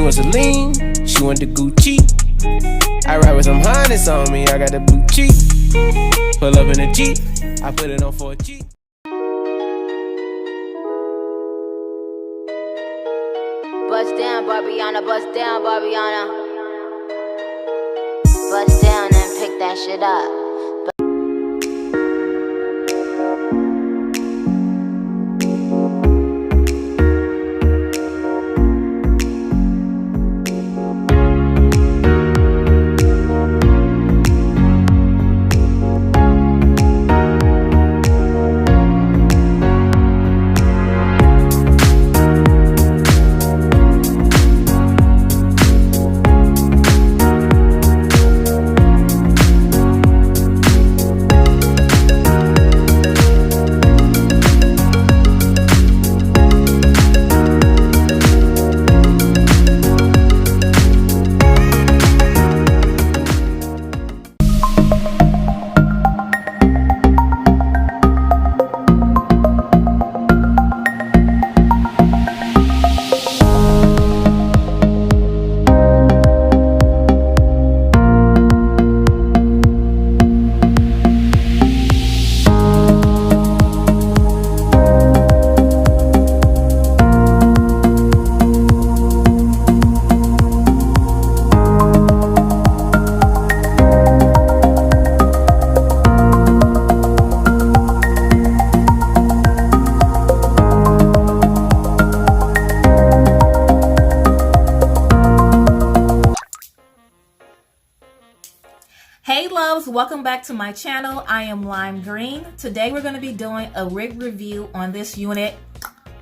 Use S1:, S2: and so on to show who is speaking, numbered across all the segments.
S1: want Celine, she want the Gucci. I ride with some harness on me, I got the blue cheek. Pull up in a Jeep, I put it on for a Jeep.
S2: Bust down, Barbiana, bust down, Barbiana. Bust down and pick that shit up.
S3: Hey loves, welcome back to my channel. I am Lime Green. Today we're going to be doing a rig review on this unit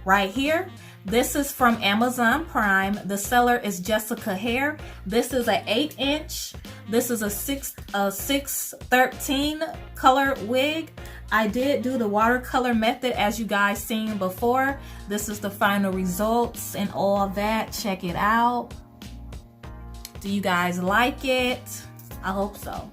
S3: right here. This is from Amazon Prime. The seller is Jessica Hair. This is an 8-inch. This is a 613 color wig. I did do the watercolor method as you guys seen before. This is the final results and all that. Check it out. Do you guys like it? I hope so.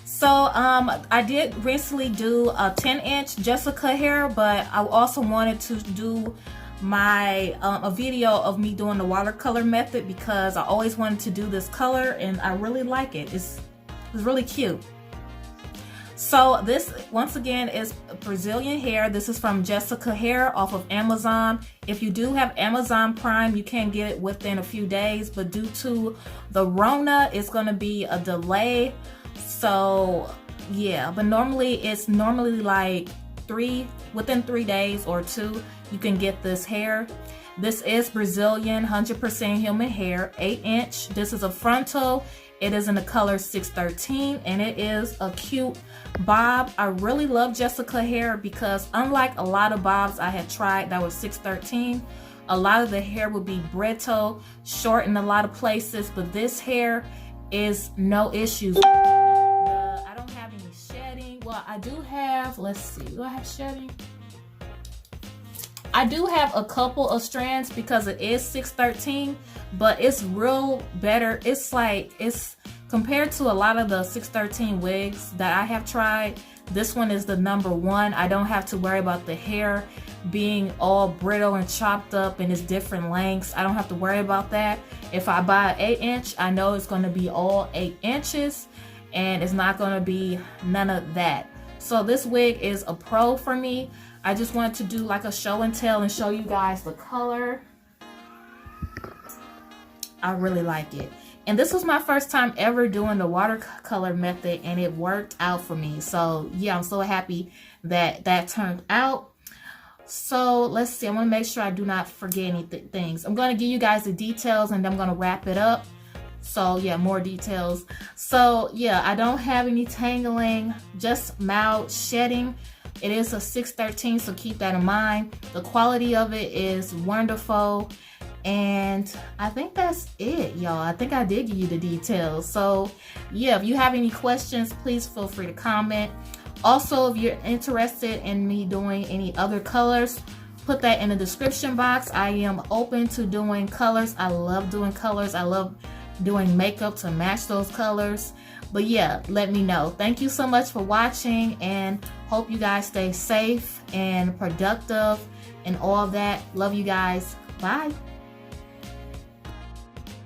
S3: So I did recently do a 10-inch Jessica hair, but I also wanted to do my a video of me doing the watercolor method because I always wanted to do this color and I really like it. It's really cute. So this once again is Brazilian hair. This is from Jessica Hair off of Amazon. If you do have Amazon Prime, you can get it within a few days, but due to the Rona, it's going to be a delay. So yeah, but normally it's like within 3 days or 2 you can get this hair. This is Brazilian 100% human hair, 8-inch. This is a frontal. It is in the color 613 and it is a cute bob. I really love Jessica hair because unlike a lot of bobs I had tried that was 613, a lot of the hair would be brittle, short in a lot of places, but this hair is no issues. I don't have any shedding. Well, I do have, let's see, do I have shedding? I do have a couple of strands because it is 613, but it's real better. It's like, it's compared to a lot of the 613 wigs that I have tried, this one is the #1. I don't have to worry about the hair being all brittle and chopped up and it's different lengths. I don't have to worry about that. If I buy an 8-inch, I know it's going to be all 8 inches and it's not going to be none of that. So this wig is a pro for me. I just wanted to do like a show and tell and show you guys the color. I really like it. And this was my first time ever doing the watercolor method and it worked out for me. So yeah, I'm so happy that that turned out. So let's see, I want to make sure I do not forget any things. I'm going to give you guys the details and then I'm going to wrap it up. So yeah, more details. So yeah, I don't have any tangling, just mild shedding. It is a 613, so keep that in mind. The quality of it is wonderful. And I think that's it, y'all. I think I did give you the details. So yeah, if you have any questions, please feel free to comment. Also, if you're interested in me doing any other colors, put that in the description box. I am open to doing colors. I love doing colors. I love doing makeup to match those colors. But yeah, let me know. Thank you so much for watching and hope you guys stay safe and productive and all that. Love you guys. Bye.